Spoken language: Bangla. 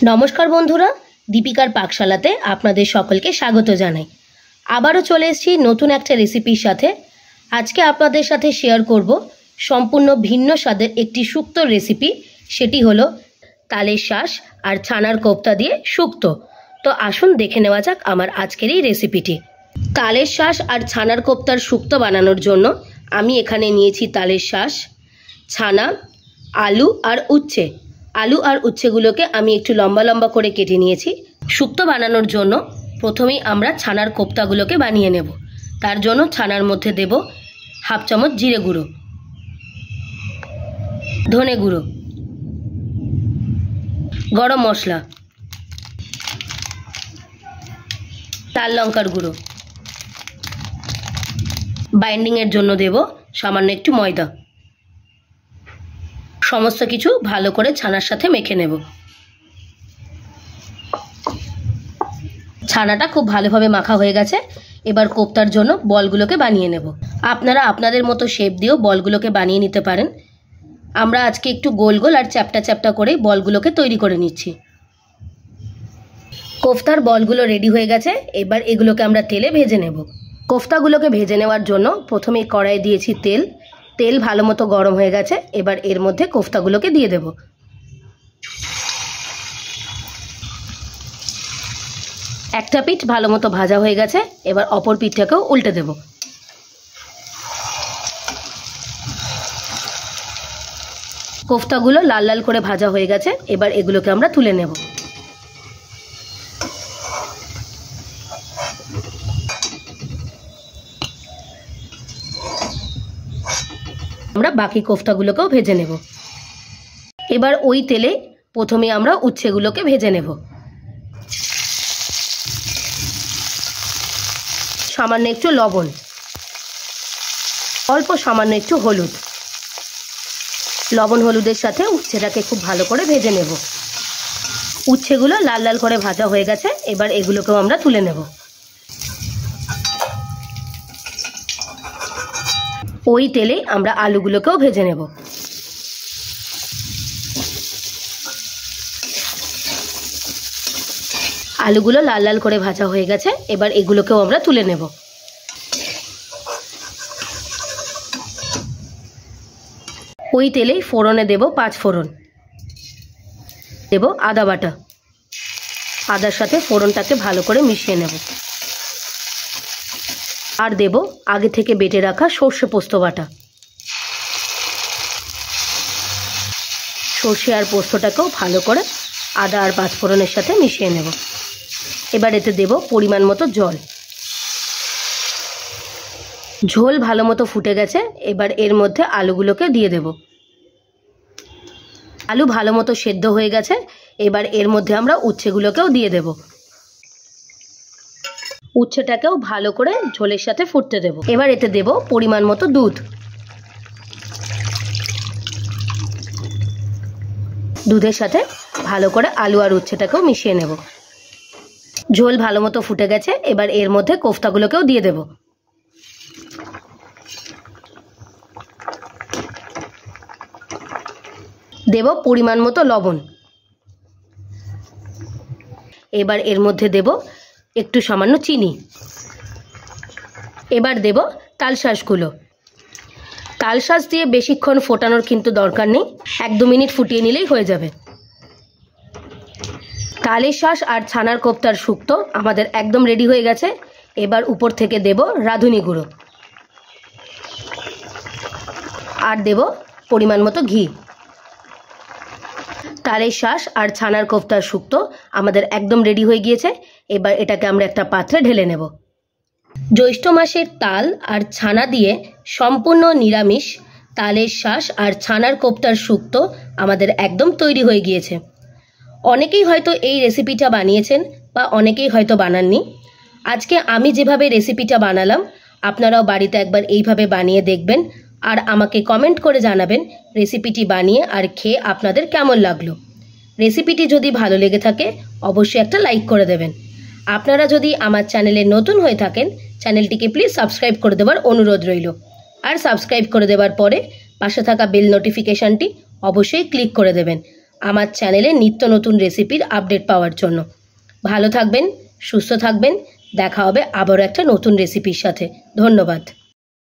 নমস্কার বন্ধুরা, দীপিকার পাকশালাতে আপনাদের সকলকে স্বাগত জানাই। আবারও চলে এসেছি নতুন একটা রেসিপির সাথে। আজকে আপনাদের সাথে শেয়ার করব সম্পূর্ণ ভিন্ন স্বাদের একটি শুক্তো রেসিপি। সেটি হলো তালের শাঁস আর ছানার কোপ্তা দিয়ে শুক্তো। তো আসুন দেখে নেওয়া যাক আমার আজকের এই রেসিপিটি। তালের শাঁস আর ছানার কোপ্তার শুক্তো বানানোর জন্য আমি এখানে নিয়েছি তালের শাঁস, ছানা, আলু আর উচ্ছে। আলু আর উচ্ছেগুলোকে আমি একটু লম্বা লম্বা করে কেটে নিয়েছি। শুক্তো বানানোর জন্য প্রথমেই আমরা ছানার কোপ্তাগুলোকে বানিয়ে নেব। তার জন্য ছানার মধ্যে দেব হাফ চামচ জিরে গুঁড়ো, ধনে গুঁড়ো, গরম মশলা, লাল লঙ্কার গুঁড়ো, বাইন্ডিংয়ের জন্য দেব সামান্য একটু ময়দা। সমস্ত কিছু ভালো করে ছানার সাথে মেখে নেব। ছানাটা খুব ভালোভাবে মাখা হয়ে গেছে। এবার কোপ্তার জন্য বলগুলোকে বানিয়ে নেব। আপনারা আপনাদের মতো শেপ দিয়েও বলগুলোকে বানিয়ে নিতে পারেন। আমরা আজকে একটু গোল গোল আর চ্যাপ্টা চ্যাপ্টা করে বলগুলোকে তৈরি করে নিচ্ছি। কোফতার বলগুলো রেডি হয়ে গেছে। এবার এগুলোকে আমরা তেলে ভেজে নেব। কোফতাগুলোকে ভেজে নেওয়ার জন্য প্রথমেই কড়াই দিয়েছি তেল। তেল ভালো মতো গরম হয়ে গেছে। এবার এর মধ্যে কোফতাগুলোকে দিয়ে দেব। একটা পিঠ ভালো মতো ভাজা হয়ে গেছে। এবার অপর পিঠটাকেও উল্টে দেব। কোফতাগুলো লাল লাল করে ভাজা হয়ে গেছে। এবার এগুলোকে আমরা তুলে নেব। আমরা বাকি কোফতাগুলোকেও ভেজে নেব। এবার ওই তেলে প্রথমে আমরা উচ্ছেগুলোকে ভেজে নেব। সামান্য একটু লবণ, অল্প সামান্য একটু হলুদ, লবণ হলুদের সাথে উচ্ছেটাকে খুব ভালো করে ভেজে নেব। উচ্ছেগুলো লাল লাল করে ভাজা হয়ে গেছে। এবার এগুলোকেও আমরা তুলে নেব। ওই তেলে আমরা আলুগুলোকেও ভেজে নেব। আলুগুলো লাল লাল করে ভাজা হয়ে গেছে। এবার এগুলোকেও আমরা তুলে নেব। ওই তেলেই ফোড়নে দেব 5 ফোড়ন, দেব আদা বাটা। আদার সাথে ফোড়নটাকে ভালো করে মিশিয়ে নেব। আর দেব আগে থেকে বেটে রাখা সর্ষে পোস্ত বাটা। সর্ষে আর পোস্তটাকেও ভালো করে আদা আর 5 ফোড়নের সাথে মিশিয়ে নেব। এবার এতে দেব পরিমাণ মতো জল। ঝোল ভালো মতো ফুটে গেছে। এবার এর মধ্যে আলুগুলোকে দিয়ে দেব। আলু ভালো মতো সেদ্ধ হয়ে গেছে। এবার এর মধ্যে আমরা উচ্ছেগুলোকেও দিয়ে দেব। উচ্ছেটাকেও ভালো করে ঝোলের সাথে ফুটতে দেব। এবার এতে দেব পরিমাণ মতো দুধ। দুধের সাথে ভালো করে আলু আর উচ্ছেটাকেও মিশিয়ে নেব। ঝোল ভালো মতো ফুটে গেছে। এবার এর মধ্যে কোফতাগুলোকেও দিয়ে দেব। দেব পরিমাণ মতো লবণ। এবার এর মধ্যে দেব একটু সামান্য চিনি। এবার দেব তালশাঁসগুলো। তালশাঁস দিয়ে বেশিক্ষণ ফোটানোর কিন্তু দরকার নেই, 1-2 মিনিট ফুটিয়ে নিলেই হয়ে যাবে। তালের শাঁস আর ছানার কোপ্তার শুক্তো আমাদের একদম রেডি হয়ে গেছে। এবার উপর থেকে দেব রাঁধুনি গুঁড়ো আর দেব পরিমাণ মতো ঘি। তালের শাঁস আর ছানার কোপ্তার শুক্তো আমাদের একদম রেডি হয়ে গিয়েছে। এবার এটাকে আমরা একটা পাত্রে ঢেলে নেব। জ্যৈষ্ঠ মাসের তাল আর ছানা দিয়ে সম্পূর্ণ নিরামিষ তালের শাঁস আর ছানার কোপ্তার শুক্তো আমাদের একদম তৈরি হয়ে গিয়েছে। অনেকেই হয়তো এই রেসিপিটা বানিয়েছেন বা অনেকেই হয়তো বানাননি। আজকে আমি যেভাবে রেসিপিটা বানালাম আপনারাও বাড়িতে একবার এইভাবে বানিয়ে দেখবেন আর আমাকে কমেন্ট করে জানাবেন রেসিপিটি বানিয়ে আর খেয়ে আপনাদের কেমন লাগলো। রেসিপিটি যদি ভালো লেগে থাকে অবশ্যই একটা লাইক করে দেবেন। আপনারা যদি আমার চ্যানেলে নতুন হয়ে থাকেন চ্যানেলটিকে প্লিজ সাবস্ক্রাইব করে দেওয়ার অনুরোধ রইল। আর সাবস্ক্রাইব করে দেওয়ার পরে পাশে থাকা বেল নোটিফিকেশানটি অবশ্যই ক্লিক করে দেবেন। আমার চ্যানেলে নিত্য নতুন রেসিপির আপডেট পাওয়ার জন্য। ভালো থাকবেন, সুস্থ থাকবেন। দেখা হবে আবারও একটা নতুন রেসিপির সাথে। ধন্যবাদ।